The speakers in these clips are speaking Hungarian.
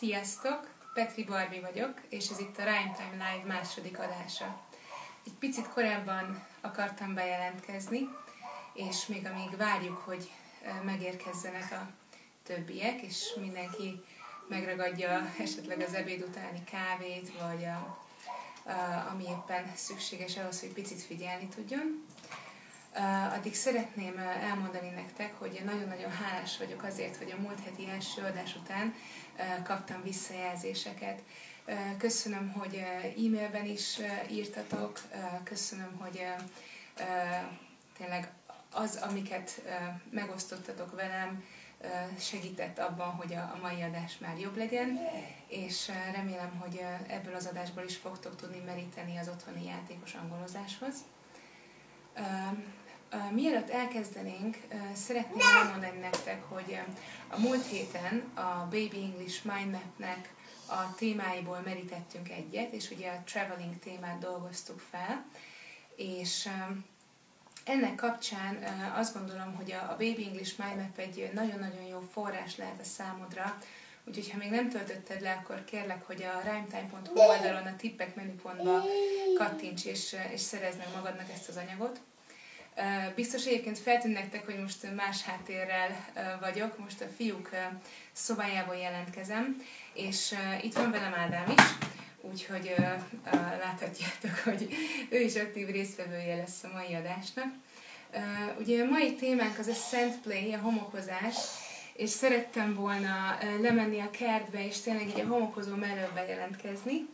Sziasztok! Petri Barbi vagyok, és ez itt a Rhyme Time Live második adása. Egy picit korábban akartam bejelentkezni, és még amíg várjuk, hogy megérkezzenek a többiek, és mindenki megragadja esetleg az ebéd utáni kávét, vagy ami éppen szükséges ahhoz, hogy picit figyelni tudjon. Addig szeretném elmondani nektek, hogy nagyon-nagyon hálás vagyok azért, hogy a múlt heti első adás után kaptam visszajelzéseket. Köszönöm, hogy e-mailben is írtatok, köszönöm, hogy tényleg az, amiket megosztottatok velem, segített abban, hogy a mai adás már jobb legyen, és remélem, hogy ebből az adásból is fogtok tudni meríteni az otthoni játékos angolozáshoz. Mielőtt elkezdenénk, szeretném elmondani nektek, hogy a múlt héten a Baby English Mindmapnek a témáiból merítettünk egyet, és ugye a traveling témát dolgoztuk fel, és ennek kapcsán azt gondolom, hogy a Baby English Mindmap egy nagyon-nagyon jó forrás lehet a számodra, úgyhogy ha még nem töltötted le, akkor kérlek, hogy a rhymetime.hu oldalon a tippek menüpontba kattints és szerezd meg magadnak ezt az anyagot. Biztos egyébként feltűnt nektek, hogy most más háttérrel vagyok, most a fiúk szobájából jelentkezem, és itt van velem Ádám is, úgyhogy láthatjátok, hogy ő is aktív résztvevője lesz a mai adásnak. Ugye a mai témánk az a scent play, a homokozás, és szerettem volna lemenni a kertbe, és tényleg így a homokozó mellőbe jelentkezni.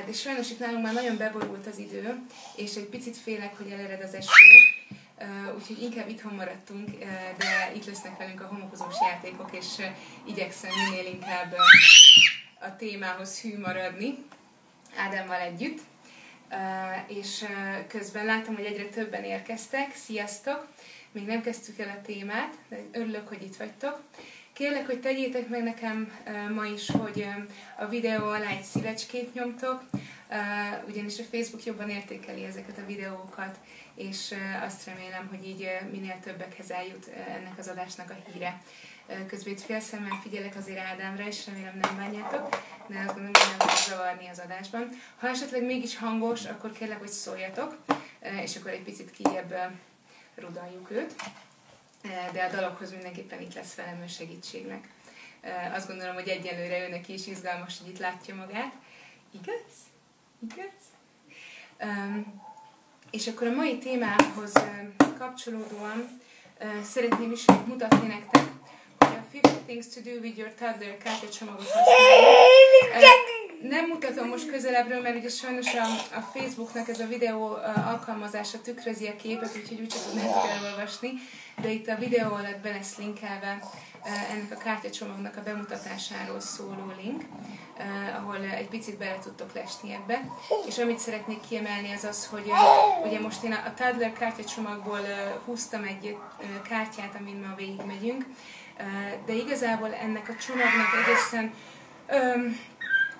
De sajnos itt nálunk már nagyon beborult az idő, és egy picit félek, hogy elered az eső, úgyhogy inkább itthon maradtunk, de itt lesznek velünk a homokozós játékok, és igyekszem minél inkább a témához hű maradni Ádámmal együtt. És közben látom, hogy egyre többen érkeztek. Sziasztok! Még nem kezdtük el a témát, de örülök, hogy itt vagytok. Kérlek, hogy tegyétek meg nekem ma is, hogy a videó alá egy szívecskét nyomtok, ugyanis a Facebook jobban értékeli ezeket a videókat, és azt remélem, hogy így minél többekhez eljut ennek az adásnak a híre. Közben itt félszemmel figyelek azért Ádámra, és remélem nem bánjátok, de azt gondolom, hogy nem fog zavarni az adásban. Ha esetleg mégis hangos, akkor kérlek, hogy szóljatok, és akkor egy picit kijebb rudaljuk őt. De a dalokhoz mindenképpen itt lesz velem ő segítségnek. Azt gondolom, hogy egyelőre ő neki is izgalmas, hogy itt látja magát. Igaz? Igaz? És akkor a mai témához kapcsolódóan szeretném is mutatni nektek, hogy a 50 Things to Do with Your Toddler kártyacsomagot használjuk. Nem mutatom most közelebbről, mert ugye sajnos a Facebooknak ez a videó alkalmazása tükrözi a képet, úgyhogy úgyse tudnátok elolvasni, de itt a videó alatt be lesz linkelve ennek a kártyacsomagnak a bemutatásáról szóló link, ahol egy picit bele tudtok lesni ebbe. És amit szeretnék kiemelni az az, hogy ugye most én a Toddler kártyacsomagból húztam egy kártyát, amin ma végigmegyünk, de igazából ennek a csomagnak egészen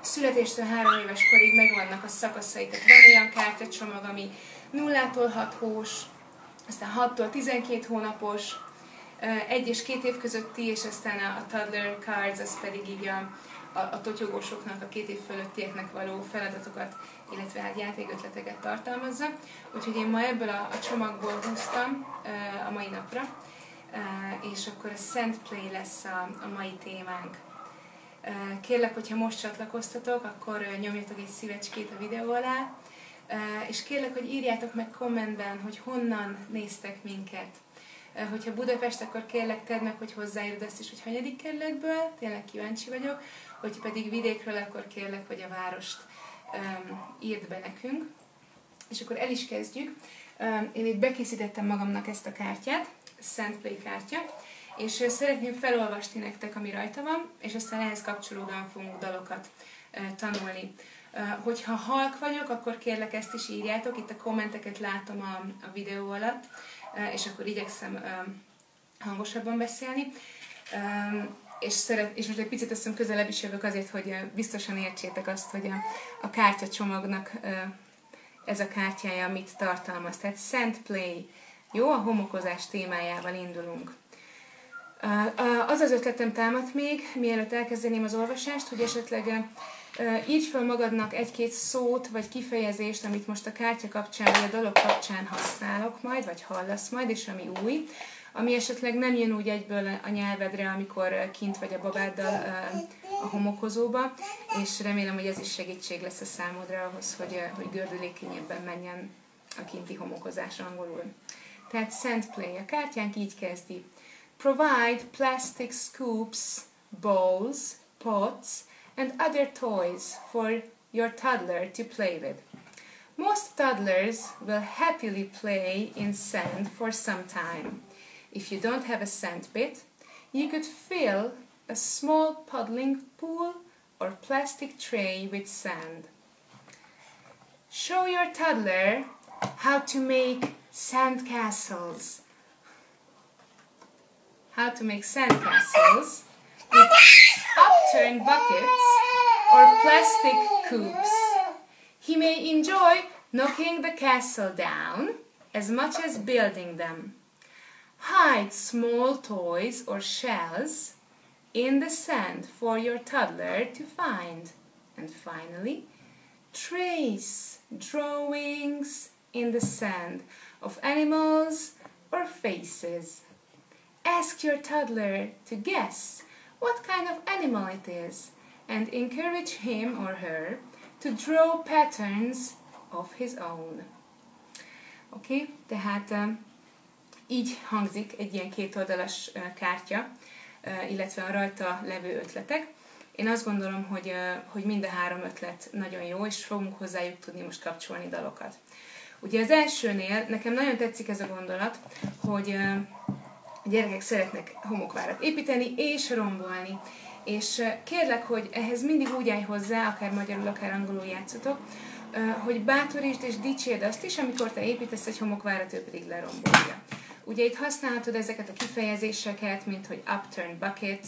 születéstől 3 éves korig megvannak a szakaszai. Tehát van olyan kártyacsomag, ami 0-tól 6 hós, aztán 6-tól 12 hónapos, 1 és 2 év közötti, és aztán a toddler cards, az pedig így a totyogósoknak, a 2 év fölöttieknek való feladatokat, illetve hát játékötleteket tartalmazza. Úgyhogy én ma ebből a csomagból húztam a mai napra, és akkor a scent play lesz a mai témánk. Kérlek, hogyha most csatlakoztatok, akkor nyomjatok egy szívecskét a videó alá, és kérlek, hogy írjátok meg kommentben, hogy honnan néztek minket. Hogyha Budapest, akkor kérlek, tedd meg, hogy hozzáírd azt is, hogy hanyadik kerületből, tényleg kíváncsi vagyok, hogy pedig vidékről, akkor kérlek, hogy a várost írd be nekünk. És akkor el is kezdjük. Én itt bekészítettem magamnak ezt a kártyát, a Scent Play kártya, és szeretném felolvasni nektek, ami rajta van, és aztán ehhez kapcsolódóan fogunk dalokat tanulni. Hogyha halk vagyok, akkor kérlek ezt is írjátok, itt a kommenteket látom a videó alatt, és akkor igyekszem hangosabban beszélni. És most egy picit azt hiszem közelebb is jövök azért, hogy biztosan értsétek azt, hogy a kártyacsomagnak ez a kártyája mit tartalmaz. Tehát Scent Play, jó? A homokozás témájával indulunk. Az az ötletem támadt még, mielőtt elkezdeném az olvasást, hogy esetleg írj fel magadnak egy-két szót, vagy kifejezést, amit most a kártya kapcsán, vagy a dolog kapcsán használok majd, vagy hallasz majd, és ami új, ami esetleg nem jön úgy egyből a nyelvedre, amikor kint vagy a babáddal a homokozóba, és remélem, hogy ez is segítség lesz a számodra ahhoz, hogy gördülékenyebben menjen a kinti homokozás angolul. Tehát Scent Play. A kártyánk így kezdi. Provide plastic scoops, bowls, pots, and other toys for your toddler to play with. Most toddlers will happily play in sand for some time. If you don't have a sand pit, you could fill a small puddling pool or plastic tray with sand. Show your toddler how to make sand castles. How to make sand castles with upturned buckets or plastic cubes. He may enjoy knocking the castle down as much as building them. Hide small toys or shells in the sand for your toddler to find. And finally, trace drawings in the sand of animals or faces. Ask your toddler to guess what kind of animal it is and encourage him or her to draw patterns of his own. Oké, tehát így hangzik egy ilyen kétoldalas kártya, illetve a rajta levő ötletek. Én azt gondolom, hogy mind a három ötlet nagyon jó, és fogunk hozzájuk tudni most kapcsolni dalokat. Ugye az elsőnél nekem nagyon tetszik ez a gondolat, hogy a gyerekek szeretnek homokvárat építeni és rombolni. És kérlek, hogy ehhez mindig úgy állj hozzá, akár magyarul, akár angolul játszotok, hogy bátorítsd és dicsérd azt is, amikor te építesz egy homokvárat, ő pedig lerombolja. Ugye itt használhatod ezeket a kifejezéseket, mint hogy upturned bucket,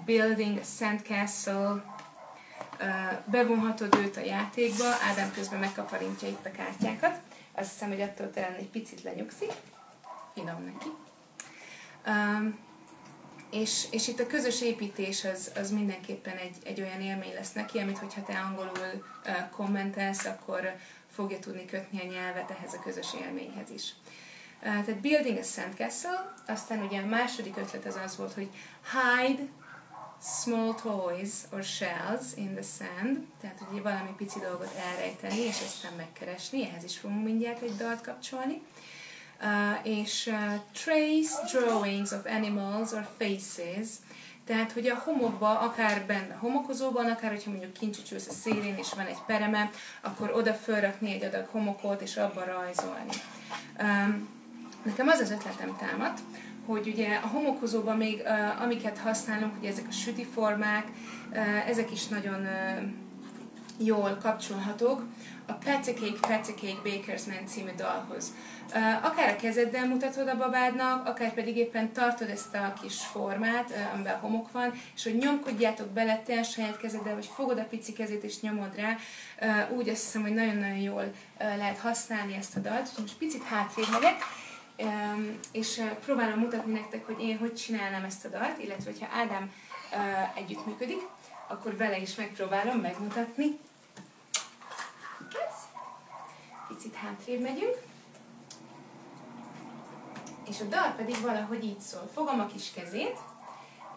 building a sandcastle, bevonhatod őt a játékba, Ádám közben megkaparintja itt a kártyákat, azt hiszem, hogy attól talán egy picit lenyugszik, finom neki. És itt a közös építés az mindenképpen egy olyan élmény lesz neki, amit hogyha te angolul kommentelsz, akkor fogja tudni kötni a nyelvet ehhez a közös élményhez is. Tehát building a sandcastle, aztán ugye a második ötlet az volt, hogy hide small toys or shells in the sand, tehát ugye valami pici dolgot elrejteni, és aztán megkeresni, ehhez is fogunk mindjárt egy dalt kapcsolni. És trace drawings of animals or faces, tehát hogy a homokba, akár benne a homokozóban, akár hogyha mondjuk kincsücsülsz a szélén és van egy pereme, akkor oda fölrakni egy adag homokot és abba rajzolni. Nekem az ötletem támadt, hogy ugye a homokozóban még amiket használunk, ugye ezek a sütiformák, ezek is nagyon jól kapcsolhatók a Pat a Cake Baker's Man című dalhoz. Akár a kezeddel mutatod a babádnak, akár pedig éppen tartod ezt a kis formát, amiben a homok van, és hogy nyomkodjátok bele te a saját kezeddel, vagy fogod a pici kezét és nyomod rá, úgy azt hiszem, hogy nagyon-nagyon jól lehet használni ezt a dalt. Most picit hátrébb megyek, és próbálom mutatni nektek, hogy én hogy csinálnám ezt a dalt, illetve hogyha Ádám együttműködik, akkor vele is megpróbálom megmutatni. Picit hátrébb megyünk. És a dal pedig valahogy így szól. Fogom a kis kezét,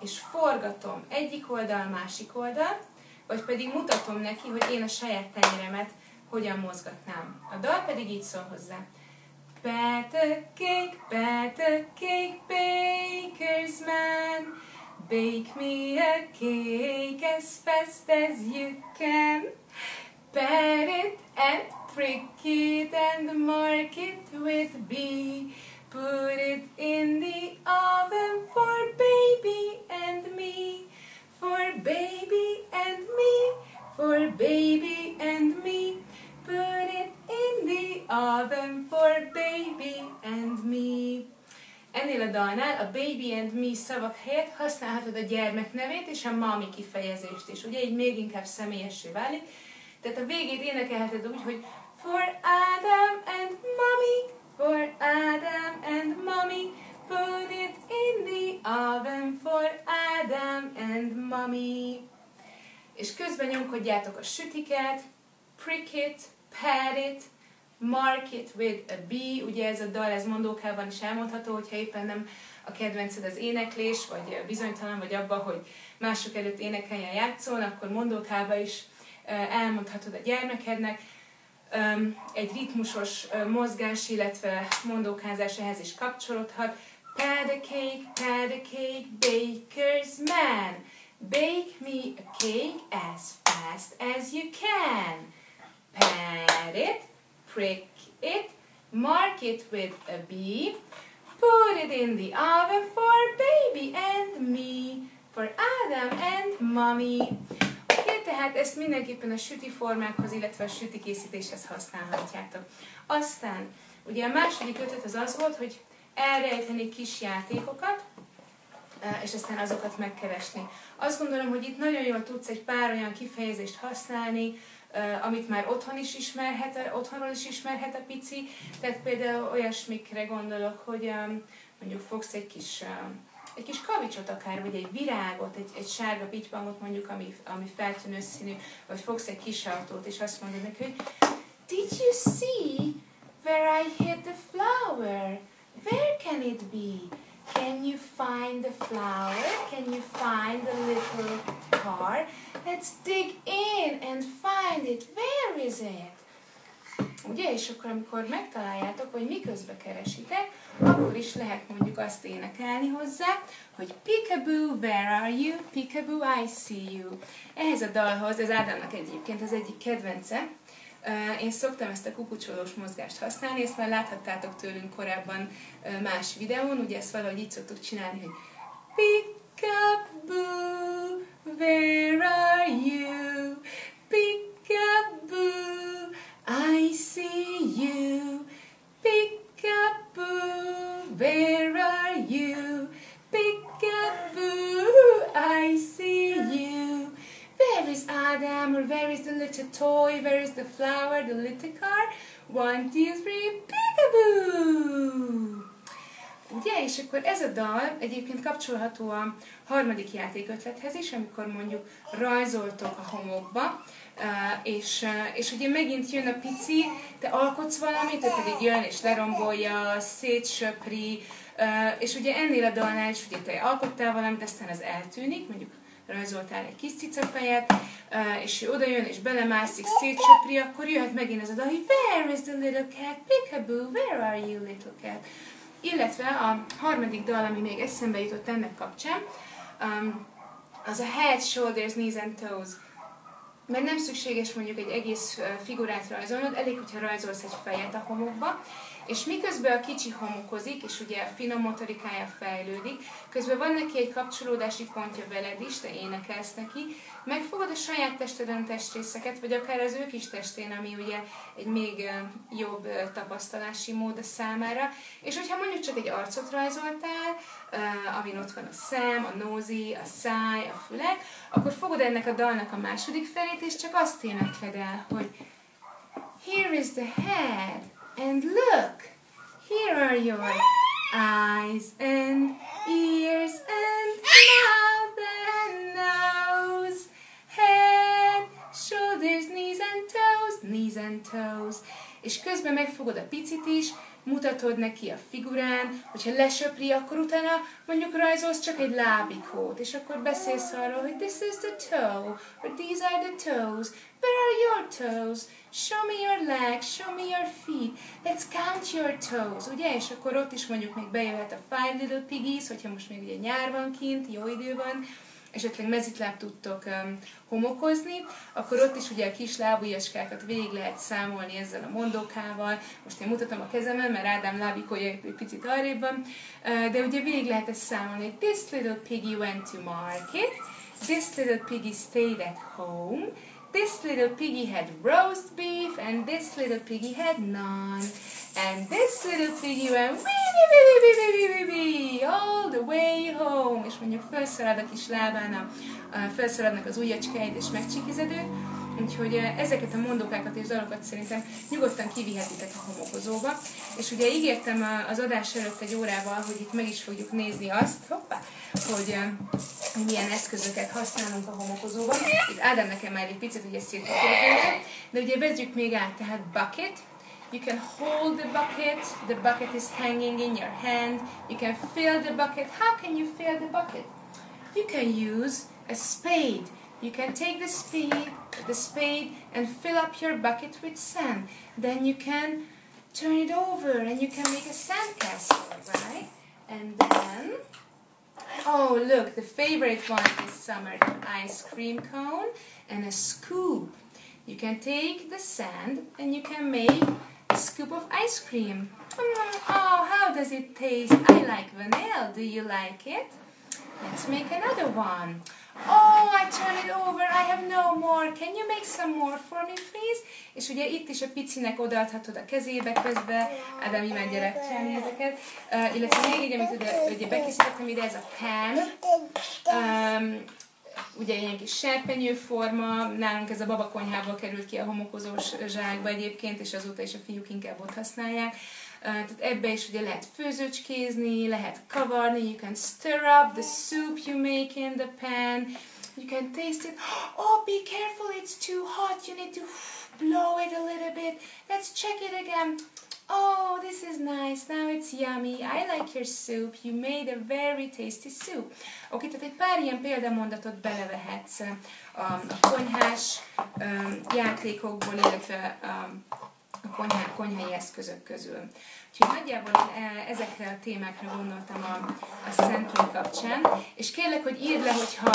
és forgatom egyik oldal, másik oldal, vagy pedig mutatom neki, hogy én a saját tenyeremet hogyan mozgatnám. A dal pedig így szól hozzá. Pat a cake, baker's man, bake me a cake as fast as you can. Pat it and prick it and mark it with B. Put it in the oven for baby and me. For baby and me. For baby and me. Put it in the oven for baby and me. Ennél a dalnál a baby and me szavak helyett használhatod a gyermek nevét és a mommy kifejezést is. Ugye így még inkább személyessé válik. Tehát a végét énekelheted úgy, hogy for Adam and mommy. For Adam and mommy, Put it in the oven for Adam and Mommy. És közben nyomkodjátok a sütiket, prick it, pat it, mark it with a B. Ugye ez a dal, ez mondókában is elmondható, hogyha éppen nem a kedvenced az éneklés, vagy bizonytalan vagy abban, hogy mások előtt énekeljen, játszol, akkor mondókába is elmondhatod a gyermekednek. Egy ritmusos mozgás, illetve mondókázás ehhez is kapcsolódhat. Pat a cake, baker's man. Bake me a cake as fast as you can. Pat it, prick it, mark it with a B. Put it in the oven for baby and me, for Adam and Mommy. Oké, tehát ezt mindenképpen a süti formákhoz, illetve a süti készítéshez használhatjátok. Aztán, ugye a második ötlet az az volt, hogy elrejteni kis játékokat, és aztán azokat megkeresni. Azt gondolom, hogy itt nagyon jól tudsz egy pár olyan kifejezést használni, amit már otthonról is ismerhet a pici. Tehát például olyasmikre gondolok, hogy mondjuk fogsz egy kis kavicsot akár, vagy egy virágot, egy sárga pitypangot mondjuk, ami feltűnő színű, vagy fogsz egy kis autót, és azt mondod neki, hogy Did you see where I hid the flower? Where can it be? Can you find the flower? Can you find the little car? Let's dig in and find it. Where is it? Ugye, és akkor amikor megtaláljátok, hogy miközben keresitek, akkor is lehet mondjuk azt énekelni hozzá, hogy Peekaboo, where are you? Peekaboo, I see you. Ehhez a dalhoz, ez Ádámnak egyébként az egyik kedvence, én szoktam ezt a kukucsolós mozgást használni, ezt már láthattátok tőlünk korábban más videón, ugye ezt valahogy így szoktuk csinálni, hogy Peekaboo, where are you? Peekaboo, I see you. Peekaboo, where are you? Peekaboo, I see you. Where is Adam, or where is the little toy, where is the flower, the little car? 1, 2, 3, peekaboo! Ugye, és akkor ez a dal egyébként kapcsolható a harmadik játékötlethez is, amikor mondjuk rajzoltok a homokba, és ugye megint jön a pici, te alkotsz valamit, ő pedig jön és lerombolja, szétsöpri, és ugye ennél a dalnál is ugye te alkottál valamit, aztán az eltűnik, mondjuk rajzoltál egy kis cicafejet, és ő odajön és belemászik, szétsöpri, akkor jöhet megint ez a dal, hogy Where is the little cat? Peekaboo, where are you, little cat? Illetve a harmadik dal, ami még eszembe jutott ennek kapcsán, az a Head, Shoulders, Knees and Toes. Mert nem szükséges mondjuk egy egész figurát rajzolnod, elég, hogyha rajzolsz egy fejet a homokba, és miközben a kicsi homokozik, és ugye a finom motorikája fejlődik, közben van neki egy kapcsolódási pontja veled is, te énekelsz neki, megfogod a saját testeden testrészeket, vagy akár az ő kis testén, ami ugye egy még jobb tapasztalási mód a számára, és hogyha mondjuk csak egy arcot rajzoltál, amin ott van a szem, a nózi, a száj, a fülek, akkor fogod ennek a dalnak a második felét, és csak azt énekled el, hogy Here is the head, and look, here are your eyes and ears and mouth and nose, head, shoulders, knees and toes. És közben megfogod a picit is, mutatod neki a figurán, hogyha lesöpri, akkor utána mondjuk rajzolsz csak egy lábikót, és akkor beszélsz arról, hogy this is the toe, or these are the toes, where are your toes? Show me your legs, show me your feet, let's count your toes, ugye? És akkor ott is mondjuk még bejöhet a Five Little Piggies, hogyha most még ugye nyár van kint, jó idő van, esetleg mezitláb tudtok homokozni, akkor ott is ugye a kis lábujjaskákat végig lehet számolni ezzel a mondókával. Most én mutatom a kezemen, mert Ádám lábikója egy picit arrébb van, de ugye végig lehet ezt számolni. This little piggy went to market, this little piggy stayed at home, this little piggy had roast beef, and this little piggy had none. And this little piggy went wee all the way home. És mondjuk felszalad a kis lábán, felszaladnak az ujjacskáid és megcsikized. Úgyhogy ezeket a mondókákat és dalokat szerintem nyugodtan kivihetitek a homokozóba. És ugye ígértem az adás előtt egy órával, hogy itt meg is fogjuk nézni azt, hogy milyen eszközöket használunk a homokozóban. Itt Ádám nekem már egy picit ugye szétpakoltam, de ugye vegyük még át, tehát bucket. You can hold the bucket is hanging in your hand, you can fill the bucket. How can you fill the bucket? You can use a spade. You can take the spade and fill up your bucket with sand. Then you can turn it over and you can make a sandcastle, right? And then, oh look, the favorite one this summer, the ice cream cone and a scoop. You can take the sand and you can make a scoop of ice cream. Oh, how does it taste? I like vanilla. Do you like it? Let's make another one. Oh, I turn it over, I have no more. Can you make some more for me, please? És ugye itt is a picinek odaadhatod a kezébe közbe. Ádám imád gyerekcsáni ezeket. Illetve még így, amit ugye bekészítettem ide, ez a pan. Ugye ilyen kis serpenyőforma, nálunk ez a babakonyhából került ki a homokozós zsákba egyébként, és azóta is a fiúk inkább ott használják. Tehát ebbe is ugye lehet főzőcskézni, lehet kavarni, you can stir up the soup you make in the pan, you can taste it. Oh, be careful, it's too hot, you need to blow it a little bit. Let's check it again. Oh, this is nice, now it's yummy. I like your soup, you made a very tasty soup. Oké, tehát egy pár ilyen példamondatot belevehetsz a konyhás játékokból, illetve a konyhai eszközök közül. Úgyhogy nagyjából ezekre a témákra gondoltam a Szentünk kapcsán, és kérlek, hogy írd le, hogyha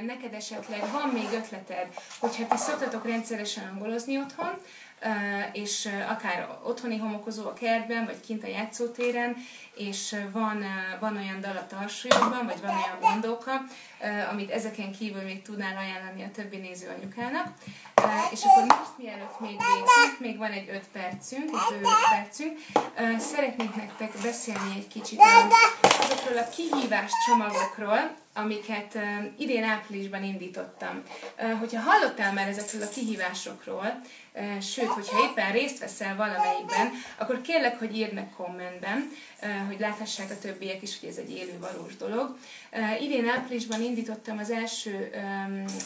neked esetleg van még ötleted, hogyha ti szoktatok rendszeresen angolozni otthon, és akár otthoni homokozó a kertben, vagy kint a játszótéren, és van olyan dal a tarsójukban, vagy van olyan mondóka, amit ezeken kívül még tudnál ajánlani a többi néző anyukának. És akkor most mielőtt még végzünk, még van egy 5 percünk, egy bő 5 percünk, szeretnék nektek beszélni egy kicsit azokról a kihívás csomagokról, amiket idén áprilisban indítottam. Hogyha hallottál már ezekről a kihívásokról, sőt, hogyha éppen részt veszel valamelyikben, akkor kérlek, hogy írd meg kommentben, hogy láthassák a többiek is, hogy ez egy élő valós dolog. Idén áprilisban indítottam az első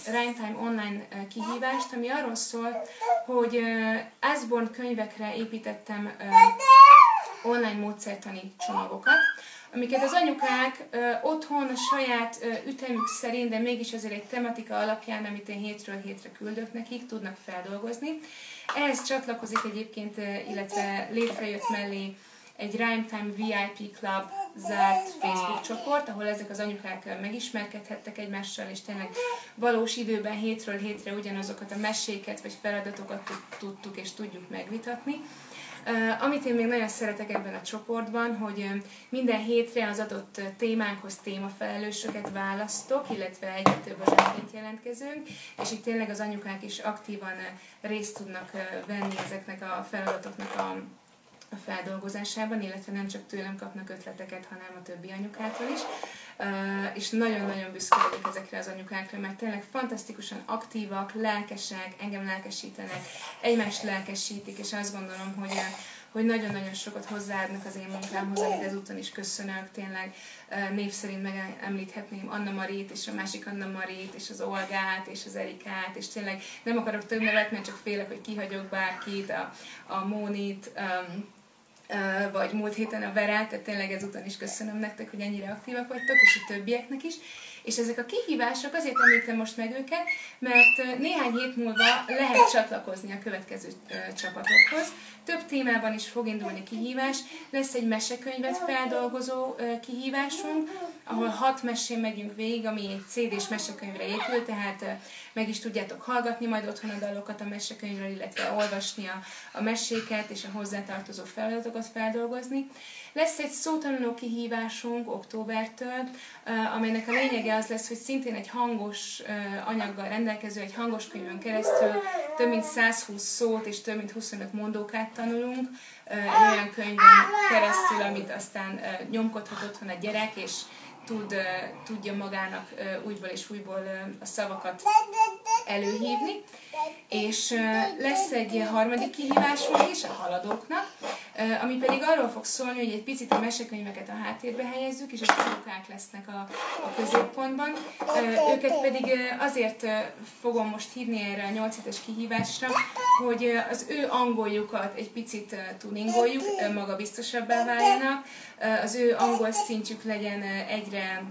Rhyme Time online kihívást, ami arról szól, hogy Usborne könyvekre építettem online módszertani csomagokat, amiket az anyukák otthon a saját ütemük szerint, de mégis azért egy tematika alapján, amit én hétről hétre küldök nekik, tudnak feldolgozni. Ehhez csatlakozik egyébként, illetve létrejött mellé egy Rhyme Time VIP Club zárt Facebook csoport, ahol ezek az anyukák megismerkedhettek egymással, és tényleg valós időben hétről hétre ugyanazokat a meséket vagy feladatokat tudtuk és tudjuk megvitatni. Amit én még nagyon szeretek ebben a csoportban, hogy minden hétre az adott témánkhoz témafelelősöket választok, illetve egyre több az önként jelentkezőnk, és itt tényleg az anyukák is aktívan részt tudnak venni ezeknek a feladatoknak a feldolgozásában, illetve nem csak tőlem kapnak ötleteket, hanem a többi anyukától is. És nagyon-nagyon büszke vagyok ezekre az anyukákra, mert tényleg fantasztikusan aktívak, lelkesek, engem lelkesítenek, egymást lelkesítik, és azt gondolom, hogy nagyon-nagyon sokat hozzáadnak az én munkámhoz, amit ezúton is köszönök. Tényleg név szerint megemlíthetném Anna Marit, és a másik Anna Marit, és az Olgát, és az Erikát, és tényleg nem akarok több nevet, mert csak félek, hogy kihagyok bárkit, a Mónit, vagy múlt héten a Verát, tehát tényleg ezúton is köszönöm nektek, hogy ennyire aktívak vagytok, és a többieknek is. És ezek a kihívások, azért említem most meg őket, mert néhány hét múlva lehet csatlakozni a következő csapatokhoz. Több témában is fog indulni kihívás. Lesz egy mesekönyvet feldolgozó kihívásunk, ahol 6 mesén megyünk végig, ami egy CD-s mesekönyvre épül, tehát meg is tudjátok hallgatni majd otthon a dalokat a mesekönyvről, illetve olvasni a meséket és a hozzátartozó feladatokat feldolgozni. Lesz egy szótanuló kihívásunk októbertől, amelynek a lényege az lesz, hogy szintén egy hangos anyaggal rendelkező, egy hangos könyvön keresztül több mint 120 szót és több mint 25 mondókát tanulunk, egy olyan könyvön keresztül, amit aztán nyomkodhat otthon a gyerek, és tudja magának újból és újból a szavakat előhívni. És lesz egy harmadik kihívásunk is a haladóknak, ami pedig arról fog szólni, hogy egy picit a mesekönyveket a háttérbe helyezzük, és a fiókák lesznek a középpontban. Őket pedig azért fogom most hívni erre a 8 hetes kihívásra, hogy az ő angoljukat egy picit tuningoljuk, magabiztosabbá váljanak, az ő angol szintjük legyen egyre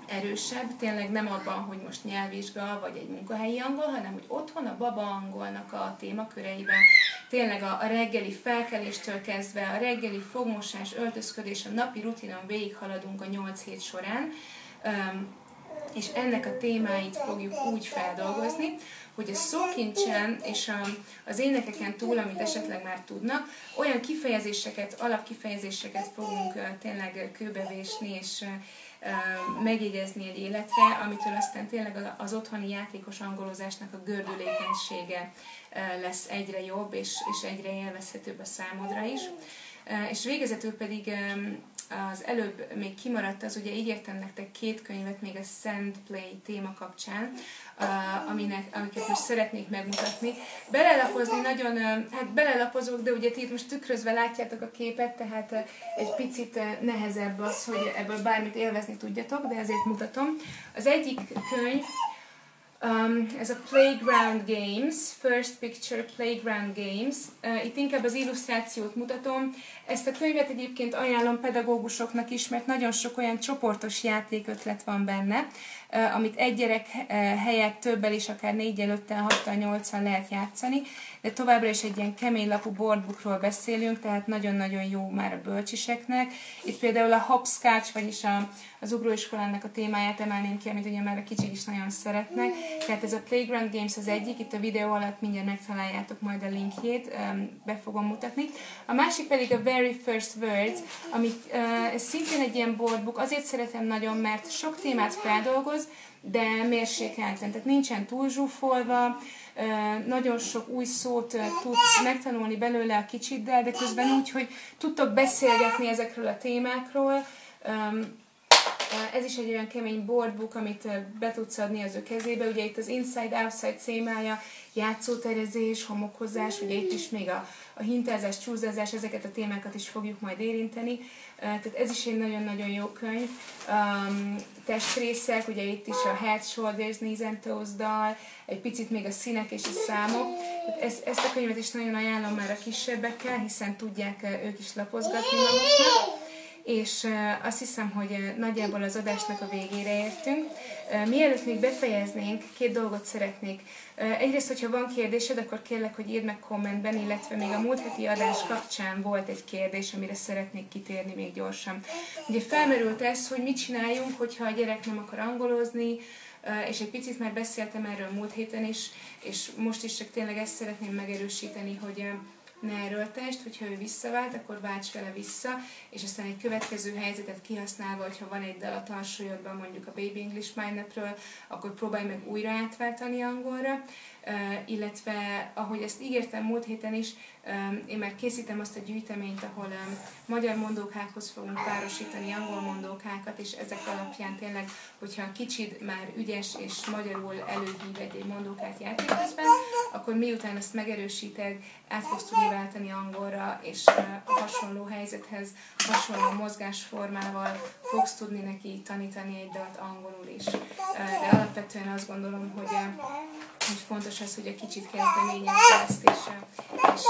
erősebb, tényleg nem abban, hogy most nyelvvizsga vagy egy munkahelyi angol, hanem hogy otthon a baba angolnak a témaköreiben tényleg a reggeli felkeléstől kezdve, a reggeli fogmosás, öltözködés, a napi rutinon végighaladunk a 8 hét során, és ennek a témáit fogjuk úgy feldolgozni, hogy a szókincsen és az énekeken túl, amit esetleg már tudnak, olyan kifejezéseket, alapkifejezéseket fogunk tényleg kőbevésni és megjegyezni egy életre, amitől aztán tényleg az otthoni játékos angolozásnak a gördülékenysége lesz egyre jobb és egyre élvezhetőbb a számodra is. És végezetül pedig az előbb még kimaradt az, ugye ígértem nektek 2 könyvet még a Sandplay téma kapcsán, amiket most szeretnék megmutatni. Belelapozni nagyon, hát belelapozok, de ugye ti itt most tükrözve látjátok a képet, tehát egy picit nehezebb az, hogy ebből bármit élvezni tudjatok, de ezért mutatom. Az egyik könyv, ez a Playground Games, First Picture Playground Games. Itt inkább az illusztrációt mutatom. Ezt a könyvet egyébként ajánlom pedagógusoknak is, mert nagyon sok olyan csoportos játékötlet van benne, amit egy gyerek helyett többel is, akár 4-el, 5-tel, 6-tal, 8-al lehet játszani, de továbbra is egy ilyen kemény lapú boardbookról beszélünk, tehát nagyon-nagyon jó már a bölcsiseknek. Itt például a hopscotch, vagyis az ugróiskolának a témáját emelném ki, amit ugye már a kicsik is nagyon szeretnek. Tehát ez a Playground Games az egyik, itt a videó alatt mindjárt megtaláljátok majd a linkjét, be fogom mutatni. A másik pedig a Very First Words, ami ez szintén egy ilyen boardbook, azért szeretem nagyon, mert sok témát feldolgoz, de mérsékelten, tehát nincsen túl zsúfolva, nagyon sok új szót tudsz megtanulni belőle a kicsiddel, de közben úgy, hogy tudtok beszélgetni ezekről a témákról. Ez is egy olyan kemény boardbook, amit be tudsz adni az ő kezébe. Ugye itt az Inside-Outside témája, játszóterezés, homokozás, ugye itt is még a hintázás, csúszázás, ezeket a témákat is fogjuk majd érinteni. Tehát ez is egy nagyon-nagyon jó könyv. Testrészek, ugye itt is a Head, Shoulders, Knees and Toes dal, egy picit még a színek és a számok. Ezt a könyvet is nagyon ajánlom már a kisebbekkel, hiszen tudják ők is lapozgatni maguknak. És azt hiszem, hogy nagyjából az adásnak a végére értünk. Mielőtt még befejeznénk, 2 dolgot szeretnék. Egyrészt, hogyha van kérdésed, akkor kérlek, hogy írd meg kommentben, illetve még a múlt heti adás kapcsán volt egy kérdés, amire szeretnék kitérni még gyorsan. Ugye felmerült ez, hogy mit csináljunk, hogyha a gyerek nem akar angolozni, és egy picit már beszéltem erről múlt héten is, és most is csak tényleg ezt szeretném megerősíteni, hogy ne erőltesd, hogyha ő visszavált, akkor válts vele vissza, és aztán egy következő helyzetet kihasználva, hogyha van egy dal a tarsólyodban, mondjuk a Baby English Mind Mapről, akkor próbálj meg újra átváltani angolra, illetve ahogy ezt ígértem múlt héten is, én már készítem azt a gyűjteményt, ahol magyar mondókákhoz fogunk párosítani angol mondókákat, és ezek alapján tényleg, hogyha a kicsid már ügyes és magyarul előhív egy mondókát játék közben, akkor miután ezt megerősíted, át fogsz tudni váltani angolra, és a hasonló helyzethez, hasonló mozgásformával fogsz tudni neki tanítani egy dalt angolul is. De alapvetően azt gondolom, hogy fontos az, hogy a kicsit kezdeményezze ezt, és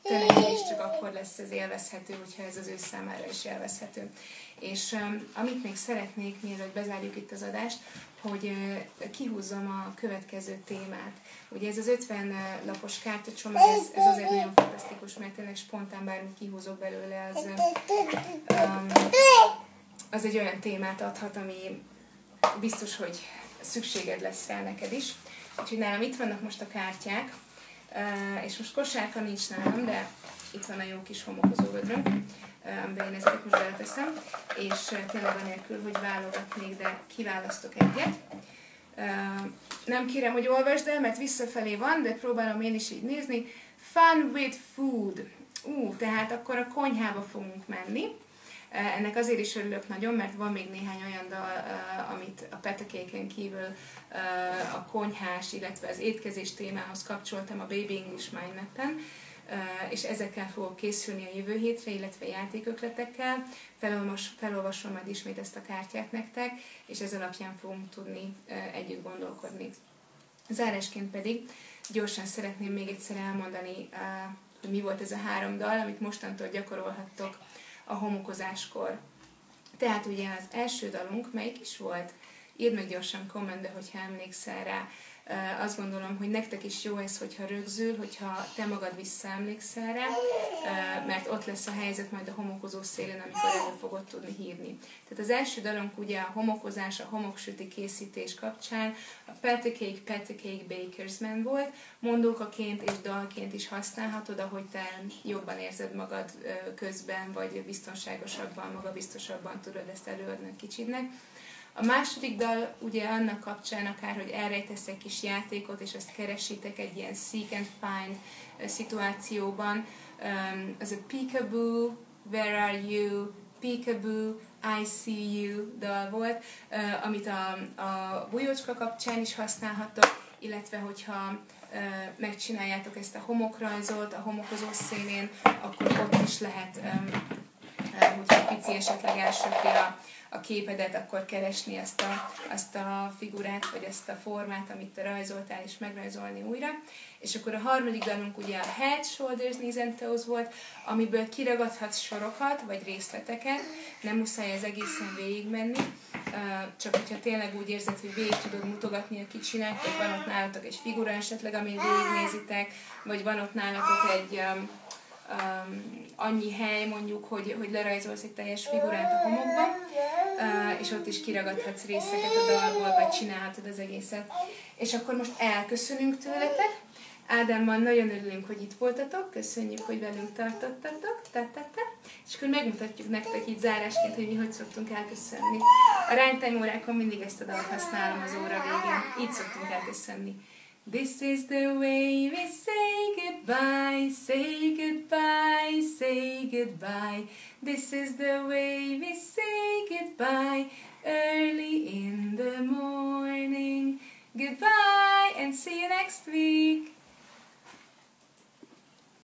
tényleg is csak akkor lesz ez élvezhető, hogyha ez az ő számára is élvezhető. És amit még szeretnék, mielőtt bezárjuk itt az adást, hogy kihúzzam a következő témát. Ugye ez az 50 lapos kártyacsomag, ez azért nagyon fantasztikus, mert tényleg spontán bármit kihúzok belőle, az egy olyan témát adhat, ami biztos, hogy szükséged lesz rá neked is. Úgyhogy nálam itt vannak most a kártyák, és most kosárka nincs nálam, de itt van a jó kis homokozó vödröm, amiben én ezeket most beleteszem, és tényleg anélkül, hogy válogatnék, de kiválasztok egyet. Nem kérem, hogy olvasd el, mert visszafelé van, de próbálom én is így nézni. Fun with food. Tehát akkor a konyhába fogunk menni. Ennek azért is örülök nagyon, mert van még néhány olyan dal, amit a petekéken kívül a konyhás, illetve az étkezés témához kapcsoltam a Baby English Mind Map-en, és ezekkel fogok készülni a jövő hétre, illetve játékötletekkel. Felolvasom majd ismét ezt a kártyát nektek, és ez alapján fogunk tudni együtt gondolkodni. Zárásként pedig gyorsan szeretném még egyszer elmondani, hogy mi volt ez a 3 dal, amit mostantól gyakorolhattok a homokozáskor. Tehát ugye az első dalunk melyik is volt? Írd meg gyorsan kommentbe, hogyha emlékszel rá. Azt gondolom, hogy nektek is jó ez, hogyha rögzül, hogyha te magad visszaemlékszel rá, mert ott lesz a helyzet majd a homokozó szélén, amikor elő fogod tudni hívni. Tehát az első dalunk ugye a homokozás, a homoksüti készítés kapcsán a Patacake Baker's Man volt. Mondókaként és dalként is használhatod, ahogy te jobban érzed magad közben, vagy biztonságosabban, magabiztosabban tudod ezt előadni a kicsidnek. A második dal ugye annak kapcsán akár, hogy elrejtesz egy kis játékot, és azt keresitek egy ilyen seek and find szituációban. Az a Peekaboo, Where Are You, Peekaboo, I See You dal volt, amit a bujócska kapcsán is használhattok, illetve hogyha megcsináljátok ezt a homokrajzot a homokozó szélén, akkor ott is lehet, hogyha pici esetleg elsöpri a képedet, akkor keresni azt a figurát, vagy ezt a formát, amit te rajzoltál, és megrajzolni újra. És akkor a harmadik dalunk ugye a Head, Shoulders, Knees and Toes volt, amiből kiragadhatsz sorokat, vagy részleteket, nem muszáj az egészen végigmenni, csak hogyha tényleg úgy érzed, hogy végig tudod mutogatni a kicsinek, vagy van ott nálatok egy figura esetleg, amin végignézitek, vagy van ott nálatok egy annyi hely mondjuk, hogy lerajzolsz egy teljes figurát a homokba, és ott is kiragadhatsz részeket a dalból, vagy csinálhatod az egészet. És akkor most elköszönünk tőletek. Ádámmal nagyon örülünk, hogy itt voltatok, köszönjük, hogy velünk tartottatok, és akkor megmutatjuk nektek így zárásként, hogy mi hogy szoktunk elköszönni. A Rhyme órákon mindig ezt a dalt használom az óra végén, így szoktunk elköszönni. This is the way we say goodbye, say goodbye, say goodbye. This is the way we say goodbye, early in the morning. Goodbye and see you next week.